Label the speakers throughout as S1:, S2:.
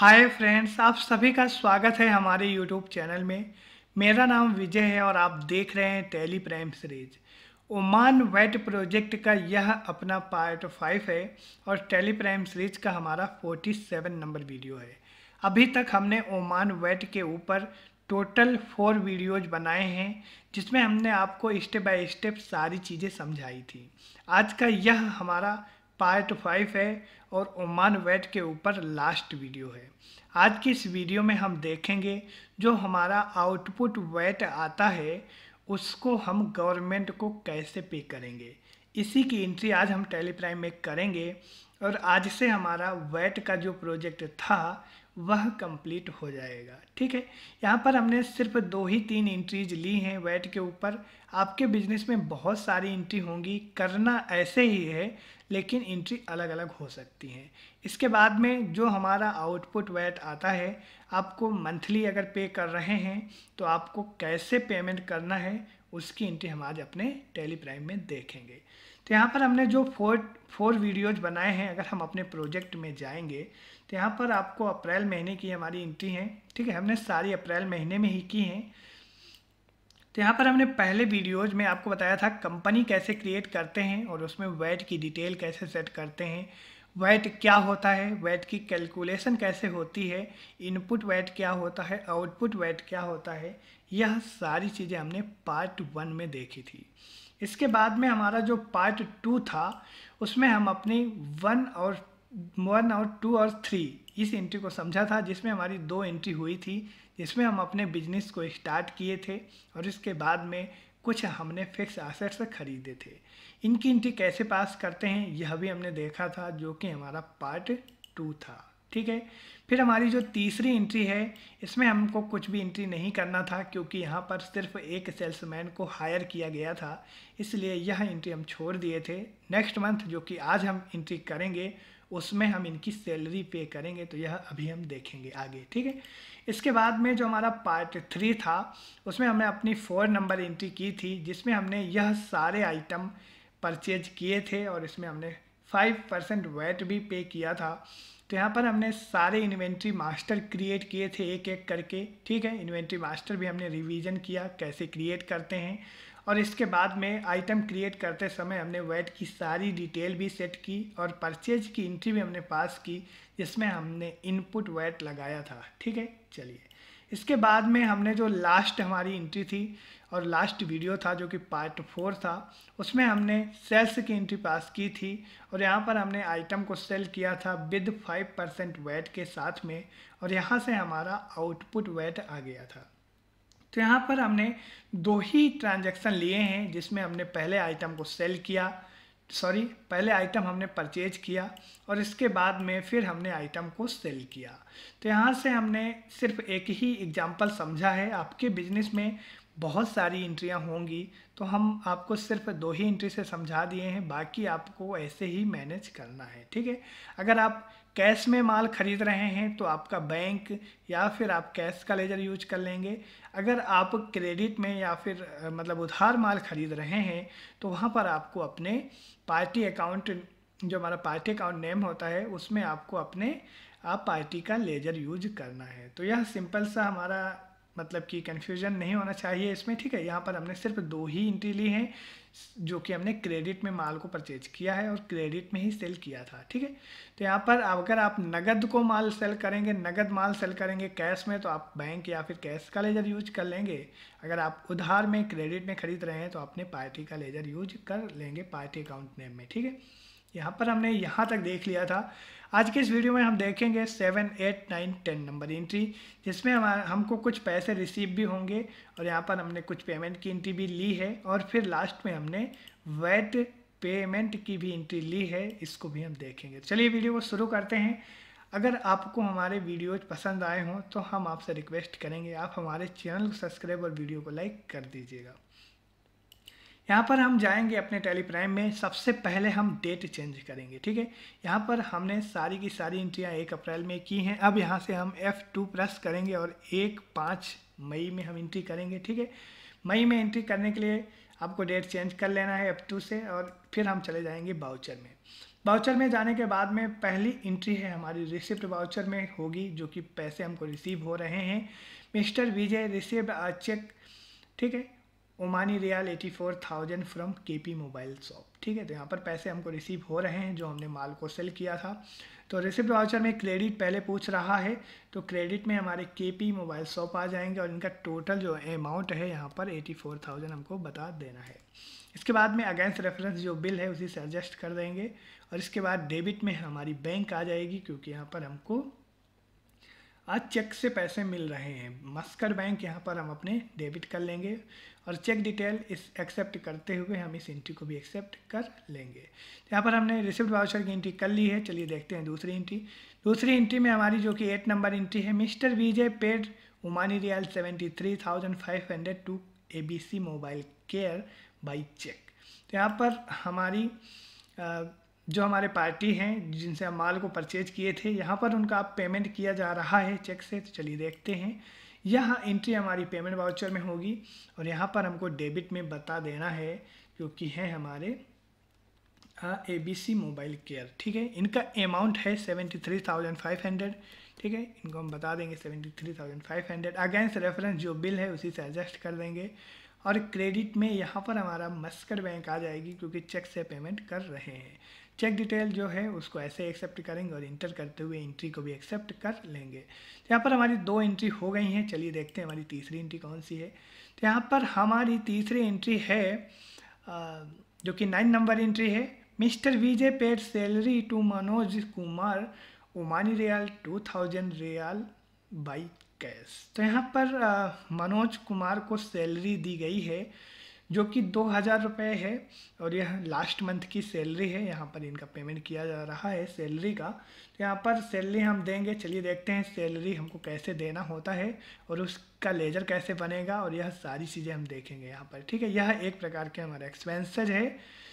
S1: Hi friends, आप सभी का स्वागत है हमारे यूट्यूब चैनल में। मेरा नाम विजय है और आप देख रहे हैं Tally Prime series. Oman VAT project का यह अपना पार्ट 5 है और टेली प्राइम सीरीज का हमारा 47 नंबर वीडियो है। अभी तक हमने ओमान वेट के ऊपर टोटल 4 वीडियोज बनाए हैं, जिसमें हमने आपको स्टेप बाय स्टेप सारी चीज़ें समझाई थी। आज का यह हमारा पार्ट 5 है और ओमान वेट के ऊपर लास्ट वीडियो है। आज की इस वीडियो में हम देखेंगे जो हमारा आउटपुट वेट आता है उसको हम गवर्नमेंट को कैसे पे करेंगे। इसी की एंट्री आज हम टेलीप्राइम में करेंगे और आज से हमारा वेट का जो प्रोजेक्ट था वह कंप्लीट हो जाएगा। ठीक है, यहाँ पर हमने सिर्फ 2 ही 3 एंट्रीज ली हैं वेट के ऊपर। आपके बिजनेस में बहुत सारी एंट्री होंगी, करना ऐसे ही है लेकिन एंट्री अलग अलग हो सकती हैं। इसके बाद में जो हमारा आउटपुट वेट आता है, आपको मंथली अगर पे कर रहे हैं तो आपको कैसे पेमेंट करना है उसकी एंट्री हम आज अपने टेली प्राइम में देखेंगे। तो यहाँ पर हमने जो फोर वीडियोज बनाए हैं, अगर हम अपने प्रोजेक्ट में जाएंगे तो यहाँ पर आपको अप्रैल महीने की हमारी एंट्री है। ठीक है, हमने सारी अप्रैल महीने में ही की हैं। तो यहाँ पर हमने पहले वीडियोज में आपको बताया था कंपनी कैसे क्रिएट करते हैं और उसमें वैट की डिटेल कैसे सेट करते हैं, वैट क्या होता है, वैट की कैलकुलेशन कैसे होती है, इनपुट वैट क्या होता है, आउटपुट वैट क्या होता है। यह सारी चीज़ें हमने पार्ट 1 में देखी थी। इसके बाद में हमारा जो पार्ट 2 था उसमें हम अपनी 1 और 2 और 3 इस एंट्री को समझा था, जिसमें हमारी 2 एंट्री हुई थी, जिसमें हम अपने बिजनेस को स्टार्ट किए थे और इसके बाद में कुछ हमने फिक्स एसेट्स खरीदे थे। इनकी एंट्री कैसे पास करते हैं यह भी हमने देखा था, जो कि हमारा पार्ट 2 था। ठीक है, फिर हमारी जो तीसरी एंट्री है इसमें हमको कुछ भी एंट्री नहीं करना था, क्योंकि यहाँ पर सिर्फ एक सेल्समैन को हायर किया गया था, इसलिए यह एंट्री हम छोड़ दिए थे। नेक्स्ट मंथ जो कि आज हम एंट्री करेंगे उसमें हम इनकी सैलरी पे करेंगे, तो यह अभी हम देखेंगे आगे। ठीक है, इसके बाद में जो हमारा पार्ट 3 था उसमें हमने अपनी 4 नंबर एंट्री की थी, जिसमें हमने यह सारे आइटम परचेज किए थे और इसमें हमने 5% वैट भी पे किया था। तो यहाँ पर हमने सारे इन्वेंट्री मास्टर क्रिएट किए थे एक एक करके। ठीक है, इन्वेंट्री मास्टर भी हमने रिवीजन किया कैसे क्रिएट करते हैं, और इसके बाद में आइटम क्रिएट करते समय हमने वैट की सारी डिटेल भी सेट की और परचेज की एंट्री भी हमने पास की, जिसमें हमने इनपुट वैट लगाया था। ठीक है, चलिए इसके बाद में हमने जो लास्ट हमारी एंट्री थी और लास्ट वीडियो था जो कि पार्ट 4 था, उसमें हमने सेल्स की एंट्री पास की थी और यहाँ पर हमने आइटम को सेल किया था विद 5% वैट के साथ में, और यहाँ से हमारा आउटपुट वैट आ गया था। तो यहाँ पर हमने 2 ही ट्रांजैक्शन लिए हैं, जिसमें हमने पहले आइटम को सेल किया, पहले आइटम हमने परचेज किया और इसके बाद में फिर हमने आइटम को सेल किया। तो यहाँ से हमने सिर्फ एक ही एग्जांपल समझा है। आपके बिजनेस में बहुत सारी एंट्रियाँ होंगी, तो हम आपको सिर्फ 2 ही एंट्री से समझा दिए हैं, बाकी आपको ऐसे ही मैनेज करना है। ठीक है, अगर आप कैश में माल खरीद रहे हैं तो आपका बैंक या फिर आप कैश का लेजर यूज कर लेंगे। अगर आप क्रेडिट में या फिर मतलब उधार माल खरीद रहे हैं तो वहाँ पर आपको अपने पार्टी अकाउंट, जो हमारा पार्टी अकाउंट नेम होता है, उसमें आपको अपने आप पार्टी का लेजर यूज करना है। तो यह सिंपल सा हमारा मतलब कि कन्फ्यूजन नहीं होना चाहिए इसमें। ठीक है, यहाँ पर हमने सिर्फ 2 ही एंट्री ली हैं, जो कि हमने क्रेडिट में माल को परचेज किया है और क्रेडिट में ही सेल किया था। ठीक है, तो यहाँ पर अगर आप नगद को माल सेल करेंगे, नगद माल सेल करेंगे कैश में, तो आप बैंक या फिर कैश का लेजर यूज कर लेंगे। अगर आप उधार में क्रेडिट में खरीद रहे हैं तो अपने पार्टी का लेजर यूज कर लेंगे पार्टी अकाउंट नेम में। ठीक है, यहाँ पर हमने यहाँ तक देख लिया था। आज के इस वीडियो में हम देखेंगे 7, 8, 9, 10 नंबर एंट्री, जिसमें हमको कुछ पैसे रिसीव भी होंगे और यहाँ पर हमने कुछ पेमेंट की एंट्री भी ली है, और फिर लास्ट में हमने वैट पेमेंट की भी एंट्री ली है, इसको भी हम देखेंगे। चलिए वीडियो को शुरू करते हैं। अगर आपको हमारे वीडियोज पसंद आए हों तो हम आपसे रिक्वेस्ट करेंगे आप हमारे चैनल को सब्सक्राइब और वीडियो को लाइक कर दीजिएगा। यहाँ पर हम जाएंगे अपने टेली प्राइम में। सबसे पहले हम डेट चेंज करेंगे। ठीक है, यहाँ पर हमने सारी की सारी एंट्रियाँ 1 अप्रैल में की हैं। अब यहाँ से हम F2 प्रेस करेंगे और 1-5 मई में हम एंट्री करेंगे। ठीक है, मई में एंट्री करने के लिए आपको डेट चेंज कर लेना है F2 से, और फिर हम चले जाएंगे बाउचर में। वाउचर में जाने के बाद में पहली एंट्री है हमारी रिसिप्ट वाउचर में होगी, जो कि पैसे हमको रिसीव हो रहे हैं। Mister Vijay received a cheque, ठीक है, Omani riyal 84,000 from KP mobile shop, ठीक है। तो यहाँ पर पैसे हमको रिसीव हो रहे हैं जो हमने माल को सेल किया था। तो रिसिप्ट वाउचर में क्रेडिट पहले पूछ रहा है, तो क्रेडिट में हमारे केपी मोबाइल शॉप आ जाएंगे और इनका टोटल जो अमाउंट है यहाँ पर 84,000 हमको बता देना है। इसके बाद में अगेंस्ट रेफरेंस जो बिल है उसी से एडजस्ट कर देंगे और इसके बाद डेबिट में हमारी बैंक आ जाएगी, क्योंकि यहाँ पर हमको आज चेक से पैसे मिल रहे हैं। मस्कर बैंक यहाँ पर हम अपने डेबिट कर लेंगे और चेक डिटेल इस एक्सेप्ट करते हुए हम इस एंट्री को भी एक्सेप्ट कर लेंगे। यहाँ पर हमने रिसिप्ट वाउचर की एंट्री कर ली है। चलिए देखते हैं दूसरी एंट्री। दूसरी एंट्री में हमारी जो कि 8 नंबर एंट्री है, mister Vijay paid Omani rial 73,500 to ABC mobile care by cheque. तो यहाँ पर हमारी जो हमारे पार्टी हैं जिनसे हम माल को परचेज किए थे, यहाँ पर उनका आप पेमेंट किया जा रहा है चेक से। तो चलिए देखते हैं। यहाँ एंट्री हमारी पेमेंट वाउचर में होगी और यहाँ पर हमको डेबिट में बता देना है, क्योंकि है हमारे ABC मोबाइल केयर, ठीक है। इनका अमाउंट है 73,500, ठीक है। इनको हम बता देंगे 73,500। अगेंस्ट रेफरेंस जो बिल है उसी से एडजस्ट कर देंगे और क्रेडिट में यहाँ पर हमारा मस्कर बैंक आ जाएगी, क्योंकि चेक से पेमेंट कर रहे हैं। चेक डिटेल जो है उसको ऐसे एक्सेप्ट करेंगे और इंटर करते हुए एंट्री को भी एक्सेप्ट कर लेंगे। तो यहाँ पर हमारी 2 एंट्री हो गई हैं। चलिए देखते हैं हमारी तीसरी एंट्री कौन सी है। तो यहाँ पर हमारी तीसरी एंट्री है जो कि 9 नंबर एंट्री है। Mister Vijay paid salary to Manoj Kumar Omani rial 2,000 rial by cash. तो यहाँ पर मनोज कुमार को सैलरी दी गई है जो कि 2,000 रुपये है और यह लास्ट मंथ की सैलरी है। यहाँ पर इनका पेमेंट किया जा रहा है सैलरी का। तो यहाँ पर सैलरी हम देंगे। चलिए देखते हैं सैलरी हमको कैसे देना होता है और उसका लेजर कैसे बनेगा और यह सारी चीज़ें हम देखेंगे यहाँ पर, ठीक है। यह एक प्रकार के हमारा एक्सपेंसेज है।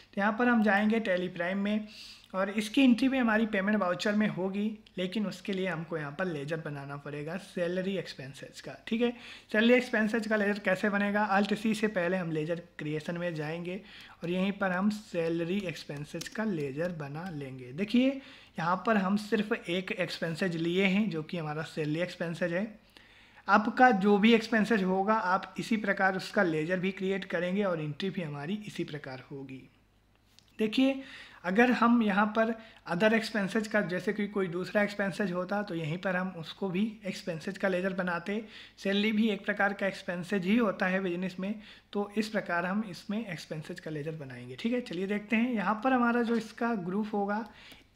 S1: तो यहाँ पर हम जाएंगे टैली प्राइम में और इसकी एंट्री भी हमारी पेमेंट वाउचर में होगी, लेकिन उसके लिए हमको यहाँ पर लेजर बनाना पड़ेगा सैलरी एक्सपेंसेज का, ठीक है। सैलरी एक्सपेंसेज का लेजर कैसे बनेगा? Alt C से पहले हम लेजर क्रिएशन में जाएंगे और यहीं पर हम सैलरी एक्सपेंसेज का लेजर बना लेंगे। देखिए यहाँ पर हम सिर्फ एक एक्सपेंसेज लिए हैं जो कि हमारा सैलरी एक्सपेंसेज है। आपका जो भी एक्सपेंसेज होगा आप इसी प्रकार उसका लेजर भी क्रिएट करेंगे और एंट्री भी हमारी इसी प्रकार होगी। देखिए अगर हम यहाँ पर अदर एक्सपेंसेज का जैसे कि कोई दूसरा एक्सपेंसेज होता तो यहीं पर हम उसको भी एक्सपेंसेज का लेजर बनाते। सैलरी भी एक प्रकार का एक्सपेंसेज ही होता है बिजनेस में, तो इस प्रकार हम इसमें एक्सपेंसेज का लेजर बनाएंगे, ठीक है। चलिए देखते हैं। यहाँ पर हमारा जो इसका ग्रुप होगा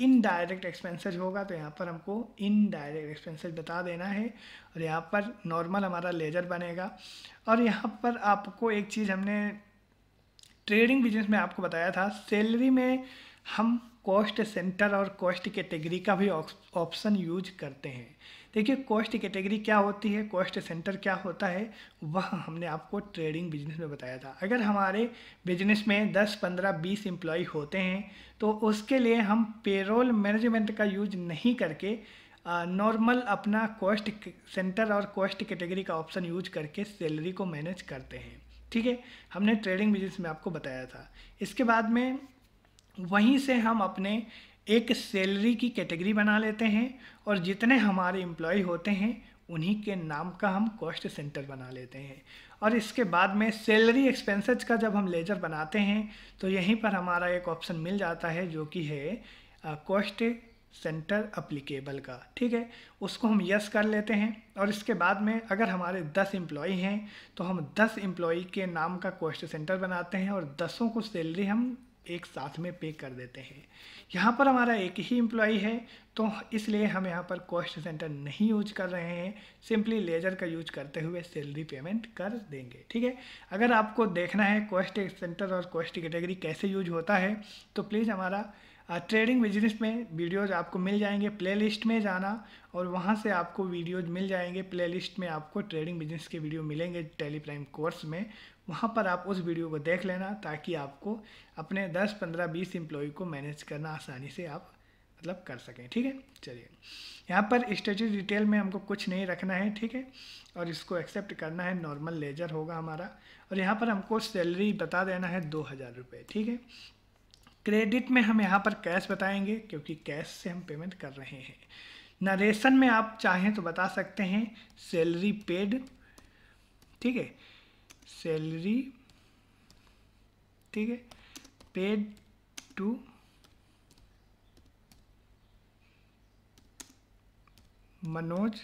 S1: इनडायरेक्ट एक्सपेंसेज होगा, तो यहाँ पर हमको इनडायरेक्ट एक्सपेंसेज बता देना है और यहाँ पर नॉर्मल हमारा लेजर बनेगा। और यहाँ पर आपको एक चीज़ हमने ट्रेडिंग बिजनेस में आपको बताया था, सैलरी में हम कॉस्ट सेंटर और कॉस्ट कैटेगरी का भी ऑप्शन यूज करते हैं। देखिए कॉस्ट कैटेगरी क्या होती है, कॉस्ट सेंटर क्या होता है, वह हमने आपको ट्रेडिंग बिजनेस में बताया था। अगर हमारे बिजनेस में 10, 15, 20 एम्प्लॉय होते हैं तो उसके लिए हम पेरोल मैनेजमेंट का यूज नहीं करके नॉर्मल अपना कॉस्ट सेंटर और कॉस्ट कैटेगरी का ऑप्शन यूज करके सैलरी को मैनेज करते हैं, ठीक है। हमने ट्रेडिंग बिजनेस में आपको बताया था। इसके बाद में वहीं से हम अपने एक सैलरी की कैटेगरी बना लेते हैं और जितने हमारे एम्प्लॉय होते हैं उन्हीं के नाम का हम कॉस्ट सेंटर बना लेते हैं। और इसके बाद में सैलरी एक्सपेंसेज का जब हम लेजर बनाते हैं तो यहीं पर हमारा एक ऑप्शन मिल जाता है जो कि है कॉस्ट सेंटर अप्लीकेबल का, ठीक है। उसको हम यस कर लेते हैं और इसके बाद में अगर हमारे 10 एम्प्लॉय हैं तो हम 10 एम्प्लॉय के नाम का कॉस्ट सेंटर बनाते हैं और 10 को सैलरी हम एक साथ में पे कर देते हैं। यहाँ पर हमारा एक ही एम्प्लॉय है तो इसलिए हम यहाँ पर कॉस्ट सेंटर नहीं यूज कर रहे हैं, सिंपली लेजर का यूज करते हुए सैलरी पेमेंट कर देंगे, ठीक है। अगर आपको देखना है कॉस्ट सेंटर और कॉस्ट कैटेगरी कैसे यूज होता है तो प्लीज़ हमारा ट्रेडिंग बिजनेस में वीडियोज आपको मिल जाएंगे। प्लेलिस्ट में जाना और वहाँ से आपको वीडियोज मिल जाएंगे। प्लेलिस्ट में आपको ट्रेडिंग बिजनेस के वीडियो मिलेंगे टेली प्राइम कोर्स में, वहाँ पर आप उस वीडियो को देख लेना ताकि आपको अपने 10, 15, 20 एम्प्लॉय को मैनेज करना आसानी से आप मतलब कर सकें, ठीक है। चलिए यहाँ पर स्ट्रेटजी डिटेल में हमको कुछ नहीं रखना है, ठीक है, और इसको एक्सेप्ट करना है। नॉर्मल लेजर होगा हमारा और यहाँ पर हमको सैलरी बता देना है 2,000 रुपये, ठीक है। क्रेडिट में हम यहाँ पर कैश बताएंगे क्योंकि कैश से हम पेमेंट कर रहे हैं। नरेशन में आप चाहें तो बता सकते हैं सैलरी पेड, ठीक है, सैलरी, ठीक है, पेड टू मनोज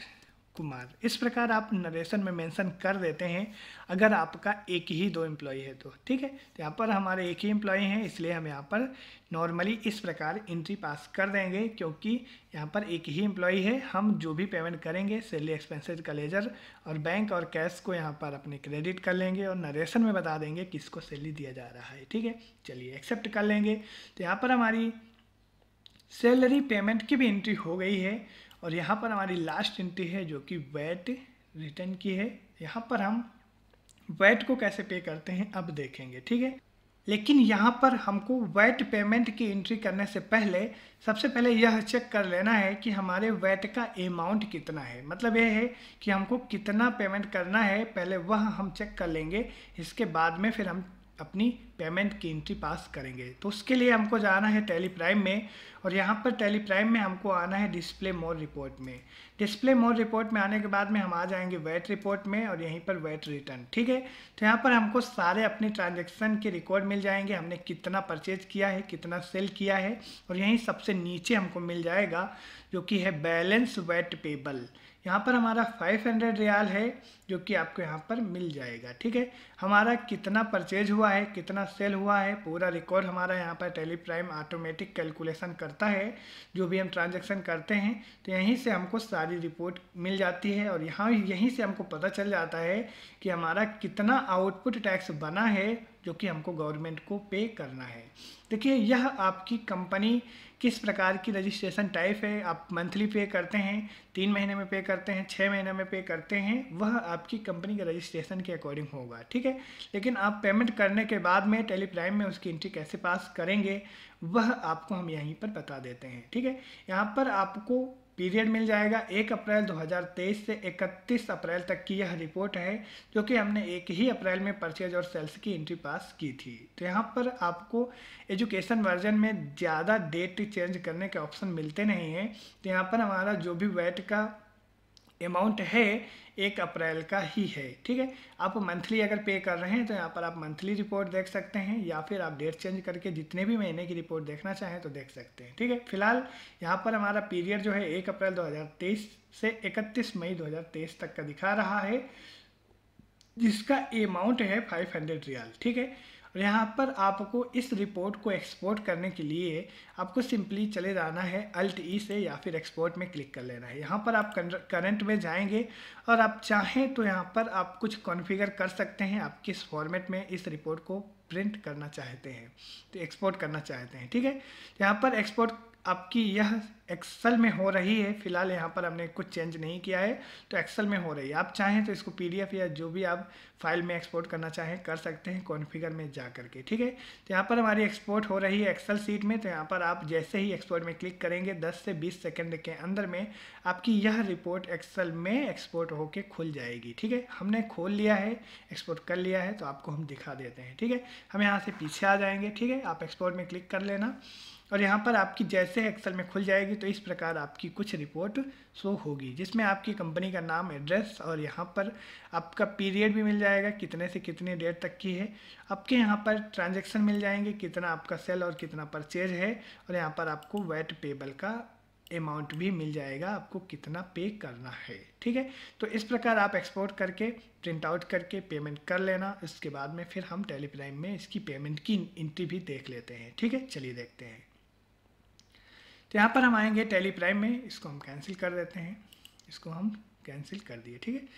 S1: कुमार। इस प्रकार आप नरेशन में मेंशन कर देते हैं अगर आपका एक ही 2 एम्प्लॉय है तो, ठीक है। तो यहाँ पर हमारे एक ही एम्प्लॉय हैं, इसलिए हम यहाँ पर नॉर्मली इस प्रकार एंट्री पास कर देंगे क्योंकि यहाँ पर एक ही एम्प्लॉय है। हम जो भी पेमेंट करेंगे सैलरी एक्सपेंसेस का लेजर और बैंक और कैश को यहाँ पर अपने क्रेडिट कर लेंगे और नरेशन में बता देंगे किसको सैलरी दिया जा रहा है, ठीक है। चलिए एक्सेप्ट कर लेंगे। तो यहाँ पर हमारी सैलरी पेमेंट की भी एंट्री हो गई है और यहाँ पर हमारी लास्ट एंट्री है जो कि वैट रिटर्न की है। यहाँ पर हम वैट को कैसे पे करते हैं अब देखेंगे, ठीक है। लेकिन यहाँ पर हमको वैट पेमेंट की एंट्री करने से पहले सबसे पहले यह चेक कर लेना है कि हमारे वैट का अमाउंट कितना है। मतलब यह है कि हमको कितना पेमेंट करना है, पहले वह हम चेक कर लेंगे। इसके बाद में फिर हम अपनी पेमेंट की एंट्री पास करेंगे। तो उसके लिए हमको जाना है टैली प्राइम में और यहाँ पर टैली प्राइम में हमको आना है डिस्प्ले मोर रिपोर्ट में। डिस्प्ले मोर रिपोर्ट में आने के बाद में हम आ जाएंगे वैट रिपोर्ट में और यहीं पर वैट रिटर्न, ठीक है। तो यहाँ पर हमको सारे अपने ट्रांजेक्शन के रिकॉर्ड मिल जाएंगे, हमने कितना परचेज किया है, कितना सेल किया है और यहीं सबसे नीचे हमको मिल जाएगा जो कि है बैलेंस वैट पेबल। यहाँ पर हमारा 500 रियाल है जो कि आपको यहाँ पर मिल जाएगा, ठीक है। हमारा कितना परचेज हुआ है, कितना सेल हुआ है, पूरा रिकॉर्ड हमारा यहाँ पर टैली प्राइम ऑटोमेटिक कैलकुलेशन करता है। जो भी हम ट्रांजैक्शन करते हैं तो यहीं से हमको सारी रिपोर्ट मिल जाती है और यहीं से हमको पता चल जाता है कि हमारा कितना आउटपुट टैक्स बना है जो कि हमको गवर्नमेंट को पे करना है। देखिए यह आपकी कंपनी किस प्रकार की रजिस्ट्रेशन टाइप है, आप मंथली पे करते हैं, 3 महीने में पे करते हैं, 6 महीने में पे करते हैं, वह आपकी कंपनी के रजिस्ट्रेशन के अकॉर्डिंग होगा, ठीक है। लेकिन आप पेमेंट करने के बाद में टैली प्राइम में उसकी एंट्री कैसे पास करेंगे वह आपको हम यहीं पर बता देते हैं, ठीक है। यहाँ पर आपको पीरियड मिल जाएगा 1 अप्रैल 2023 से 31 अप्रैल तक की यह रिपोर्ट है जो कि हमने 1 ही अप्रैल में परचेज और सेल्स की एंट्री पास की थी। तो यहाँ पर आपको एजुकेशन वर्जन में ज़्यादा डेट चेंज करने के ऑप्शन मिलते नहीं हैं। तो यहाँ पर हमारा जो भी वैट का अमाउंट है 1 अप्रैल का ही है, ठीक है। आप मंथली अगर पे कर रहे हैं तो यहाँ पर आप मंथली रिपोर्ट देख सकते हैं या फिर आप डेट चेंज करके जितने भी महीने की रिपोर्ट देखना चाहें तो देख सकते हैं, ठीक है। फिलहाल यहाँ पर हमारा पीरियड जो है 1 अप्रैल 2023 से 31 मई 2023 तक का दिखा रहा है जिसका अमाउंट है 500 रियाल, ठीक है। और यहाँ पर आपको इस रिपोर्ट को एक्सपोर्ट करने के लिए आपको सिंपली चले जाना है अल्ट ई से या फिर एक्सपोर्ट में क्लिक कर लेना है। यहाँ पर आप करंट में जाएंगे और आप चाहें तो यहाँ पर आप कुछ कॉन्फ़िगर कर सकते हैं, आप किस फॉर्मेट में इस रिपोर्ट को प्रिंट करना चाहते हैं तो एक्सपोर्ट करना चाहते हैं, ठीक है। यहाँ पर एक्सपोर्ट आपकी यह एक्सेल में हो रही है। फिलहाल यहाँ पर हमने कुछ चेंज नहीं किया है तो एक्सेल में हो रही है। आप चाहें तो इसको पीडीएफ या जो भी आप फाइल में एक्सपोर्ट करना चाहें कर सकते हैं कॉन्फ़िगर में जा करके, ठीक है। तो यहाँ पर हमारी एक्सपोर्ट हो रही है एक्सेल सीट में। तो यहाँ पर आप जैसे ही एक्सपोर्ट में क्लिक करेंगे 10 से 20 सेकंड के अंदर में आपकी यह रिपोर्ट एक्सेल में एक्सपोर्ट होके खुल जाएगी, ठीक है। हमने खोल लिया है, एक्सपोर्ट कर लिया है तो आपको हम दिखा देते हैं, ठीक है। हम यहाँ से पीछे आ जाएंगे, ठीक है। आप एक्सपोर्ट में क्लिक कर लेना और यहाँ पर आपकी जैसे एक्सेल में खुल जाएगी तो इस प्रकार आपकी कुछ रिपोर्ट शो होगी जिसमें आपकी कंपनी का नाम, एड्रेस और यहाँ पर आपका पीरियड भी मिल जाएगा कितने से कितने डेट तक की है। आपके यहाँ पर ट्रांजैक्शन मिल जाएंगे, कितना आपका सेल और कितना परचेज है और यहाँ पर आपको वैट पेबल का अमाउंट भी मिल जाएगा, आपको कितना पे करना है, ठीक है। तो इस प्रकार आप एक्सपोर्ट करके प्रिंट आउट करके पेमेंट कर लेना। इसके बाद में फिर हम टैली प्राइम में इसकी पेमेंट की एंट्री भी देख लेते हैं, ठीक है। चलिए देखते हैं। तो यहाँ पर हम आएंगे टैली प्राइम में, इसको हम कैंसिल कर देते हैं, इसको हम कैंसिल कर दिए, ठीक है।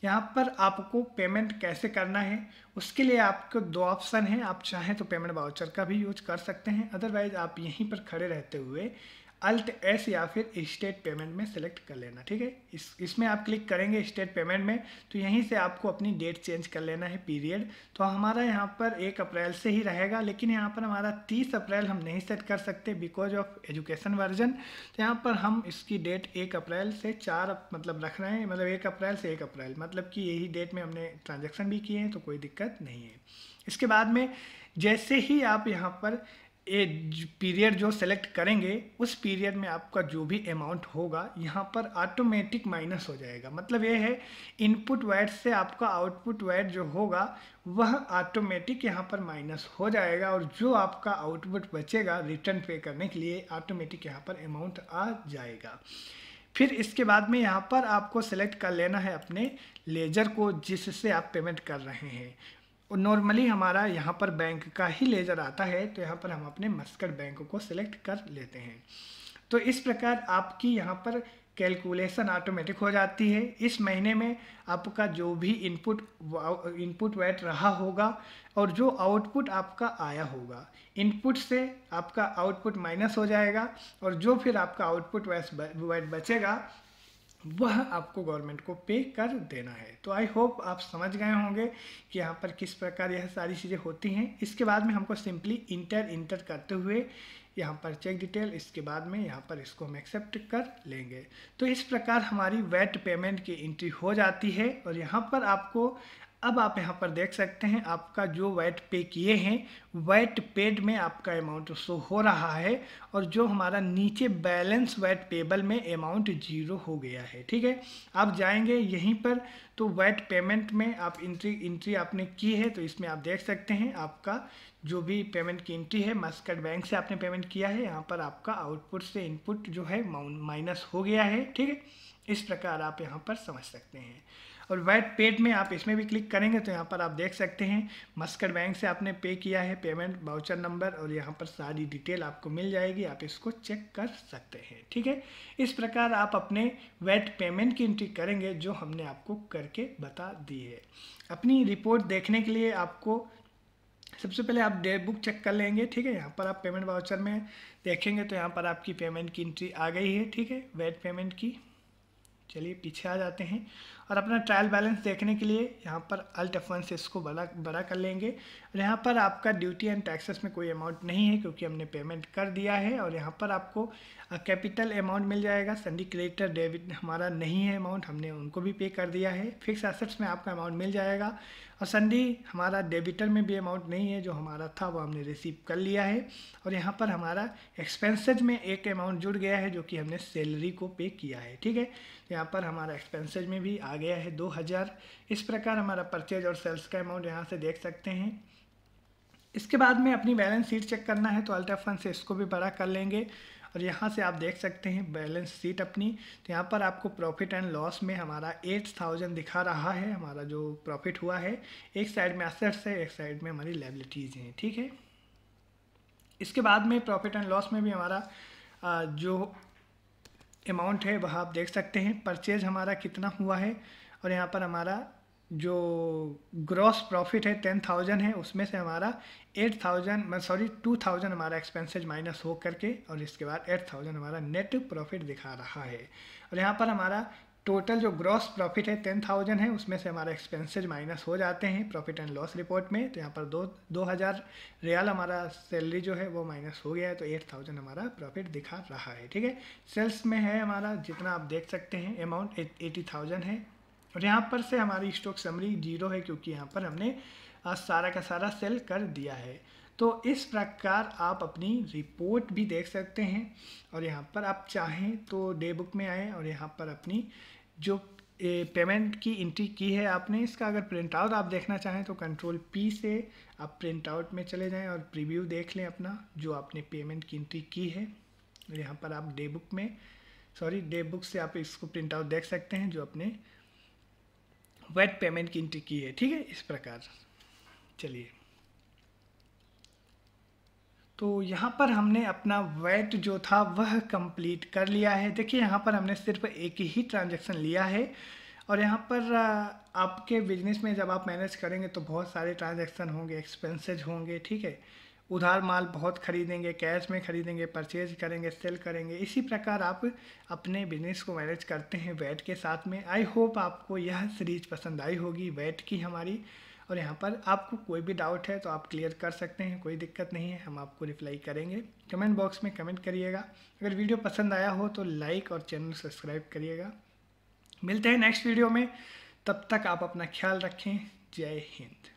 S1: यहाँ पर आपको पेमेंट कैसे करना है उसके लिए आपको 2 ऑप्शन हैं। आप चाहें तो पेमेंट वाउचर का भी यूज कर सकते हैं, अदरवाइज आप यहीं पर खड़े रहते हुए अल्ट एस या फिर स्टेट पेमेंट में सेलेक्ट कर लेना, ठीक है। इसमें आप क्लिक करेंगे स्टेट पेमेंट में तो यहीं से आपको अपनी डेट चेंज कर लेना है पीरियड। तो हमारा यहाँ पर 1 अप्रैल से ही रहेगा, लेकिन यहाँ पर हमारा 30 अप्रैल हम नहीं सेट कर सकते बिकॉज ऑफ एजुकेशन वर्जन। तो यहाँ पर हम इसकी डेट 1 अप्रैल से 4 मतलब रख रहे हैं, मतलब 1 अप्रैल से 1 अप्रैल मतलब कि यही डेट में हमने ट्रांजेक्शन भी किए हैं तो कोई दिक्कत नहीं है। इसके बाद में जैसे ही आप यहाँ पर पीरियड जो सेलेक्ट करेंगे उस पीरियड में आपका जो भी अमाउंट होगा यहाँ पर ऑटोमेटिक माइनस हो जाएगा। मतलब ये है इनपुट वैट से आपका आउटपुट वैट जो होगा वह ऑटोमेटिक यहाँ पर माइनस हो जाएगा, और जो आपका आउटपुट बचेगा रिटर्न पे करने के लिए ऑटोमेटिक यहाँ पर अमाउंट आ जाएगा। फिर इसके बाद में यहाँ पर आपको सेलेक्ट कर लेना है अपने लेजर को जिससे आप पेमेंट कर रहे हैं। और नॉर्मली हमारा यहाँ पर बैंक का ही लेजर आता है, तो यहाँ पर हम अपने मस्कट बैंक को सिलेक्ट कर लेते हैं। तो इस प्रकार आपकी यहाँ पर कैलकुलेशन ऑटोमेटिक हो जाती है। इस महीने में आपका जो भी इनपुट वैट रहा होगा और जो आउटपुट आपका आया होगा, इनपुट से आपका आउटपुट माइनस हो जाएगा और जो फिर आपका आउटपुट वैट बचेगा वह आपको गवर्नमेंट को पे कर देना है। तो आई होप आप समझ गए होंगे कि यहाँ पर किस प्रकार यह सारी चीज़ें होती हैं। इसके बाद में हमको सिंपली इंटर करते हुए यहाँ पर चेक डिटेल, इसके बाद में यहाँ पर इसको हम एक्सेप्ट कर लेंगे। तो इस प्रकार हमारी वैट पेमेंट की एंट्री हो जाती है। और यहाँ पर आपको अब आप यहाँ पर देख सकते हैं आपका जो वैट पे किए हैं वैट पेड में आपका अमाउंट शो हो रहा है, और जो हमारा नीचे बैलेंस वैट पेबल में अमाउंट 0 हो गया है। ठीक है, आप जाएंगे यहीं पर तो वैट पेमेंट में आप एंट्री आपने की है, तो इसमें आप देख सकते हैं आपका जो भी पेमेंट की एंट्री है मस्कट बैंक से आपने पेमेंट किया है, यहाँ पर आपका आउटपुट से इनपुट जो है माइनस हो गया है। ठीक है, इस प्रकार आप यहाँ पर समझ सकते हैं। और वैट पेड में आप इसमें भी क्लिक करेंगे तो यहाँ पर आप देख सकते हैं मस्कट बैंक से आपने पे किया है, पेमेंट वाउचर नंबर, और यहाँ पर सारी डिटेल आपको मिल जाएगी, आप इसको चेक कर सकते हैं। ठीक है, इस प्रकार आप अपने वैट पेमेंट की एंट्री करेंगे जो हमने आपको करके बता दी है। अपनी रिपोर्ट देखने के लिए आपको सबसे पहले आप डे बुक चेक कर लेंगे। ठीक है, यहाँ पर आप पेमेंट वाउचर में देखेंगे तो यहाँ पर आपकी पेमेंट की एंट्री आ गई है। ठीक है, वैट पेमेंट की। चलिए पीछे आ जाते हैं और अपना ट्रायल बैलेंस देखने के लिए यहाँ पर अल्ट F1 से इसको बड़ा कर लेंगे। और यहाँ पर आपका ड्यूटी एंड टैक्सेस में कोई अमाउंट नहीं है क्योंकि हमने पेमेंट कर दिया है। और यहाँ पर आपको कैपिटल अमाउंट मिल जाएगा। सन्डी क्रेडिटर डेबिट हमारा नहीं है अमाउंट, हमने उनको भी पे कर दिया है। फिक्स एसेट्स में आपका अमाउंट मिल जाएगा, और सन्डी हमारा डेबिटर में भी अमाउंट नहीं है, जो हमारा था वो हमने रिसीव कर लिया है। और यहाँ पर हमारा एक्सपेंसेज में एक अमाउंट जुड़ गया है जो कि हमने सैलरी को पे किया है। ठीक है, तो यहाँ पर हमारा एक्सपेंसेज में भी आ गया है 2000। इस प्रकार हमारा परचेज और सेल्स का अमाउंट यहाँ से देख सकते हैं। इसके बाद में अपनी बैलेंस शीट चेक करना है तो अल्ट F1 से इसको भी बड़ा कर लेंगे, और यहाँ से आप देख सकते हैं बैलेंस शीट अपनी। तो यहाँ पर आपको प्रॉफिट एंड लॉस में हमारा 8000 दिखा रहा है, हमारा जो प्रॉफिट हुआ है। एक साइड में एसेट्स है, एक साइड में हमारी लायबिलिटीज़ हैं। ठीक है, इसके बाद में प्रॉफिट एंड लॉस में भी हमारा जो अमाउंट है वह आप देख सकते हैं। परचेज हमारा कितना हुआ है, और यहाँ पर हमारा जो ग्रॉस प्रॉफिट है 10,000 है, उसमें से हमारा 2,000 हमारा एक्सपेंसेज माइनस हो करके, और इसके बाद 8,000 हमारा नेट प्रॉफिट दिखा रहा है। और यहाँ पर हमारा टोटल जो ग्रॉस प्रॉफिट है 10,000 है, उसमें से हमारा एक्सपेंसेज माइनस हो जाते हैं प्रॉफिट एंड लॉस रिपोर्ट में। तो यहाँ पर 2,000 रियाल हमारा सैलरी जो है वो माइनस हो गया है, तो 8,000 हमारा प्रॉफिट दिखा रहा है। ठीक है, सेल्स में है हमारा जितना आप देख सकते हैं अमाउंट 80,000 है। और यहाँ पर से हमारी स्टॉक समरी 0 है क्योंकि यहाँ पर हमने सारा का सारा सेल कर दिया है। तो इस प्रकार आप अपनी रिपोर्ट भी देख सकते हैं। और यहाँ पर आप चाहें तो डे बुक में आएँ और यहाँ पर अपनी जो पेमेंट की एंट्री की है आपने, इसका अगर प्रिंट आउट आप देखना चाहें तो कंट्रोल P से आप प्रिंट आउट में चले जाएं और प्रीव्यू देख लें अपना जो आपने पेमेंट की एंट्री की है। और यहाँ पर आप डे बुक से आप इसको प्रिंट आउट देख सकते हैं जो अपने वैट पेमेंट की एंट्री की है। ठीक है, इस प्रकार। चलिए, तो यहाँ पर हमने अपना वैट जो था वह कंप्लीट कर लिया है। देखिए यहाँ पर हमने सिर्फ एक ही ट्रांजैक्शन लिया है, और यहाँ पर आपके बिजनेस में जब आप मैनेज करेंगे तो बहुत सारे ट्रांजैक्शन होंगे, एक्सपेंसेज होंगे। ठीक है, उधार माल बहुत खरीदेंगे, कैश में खरीदेंगे, परचेज करेंगे, सेल करेंगे। इसी प्रकार आप अपने बिजनेस को मैनेज करते हैं वैट के साथ में। आई होप आपको यह सीरीज पसंद आई होगी वैट की हमारी। और यहाँ पर आपको कोई भी डाउट है तो आप क्लियर कर सकते हैं, कोई दिक्कत नहीं है, हम आपको रिप्लाई करेंगे। कमेंट बॉक्स में कमेंट करिएगा। अगर वीडियो पसंद आया हो तो लाइक और चैनल सब्सक्राइब करिएगा। मिलते हैं नेक्स्ट वीडियो में, तब तक आप अपना ख्याल रखें। जय हिंद।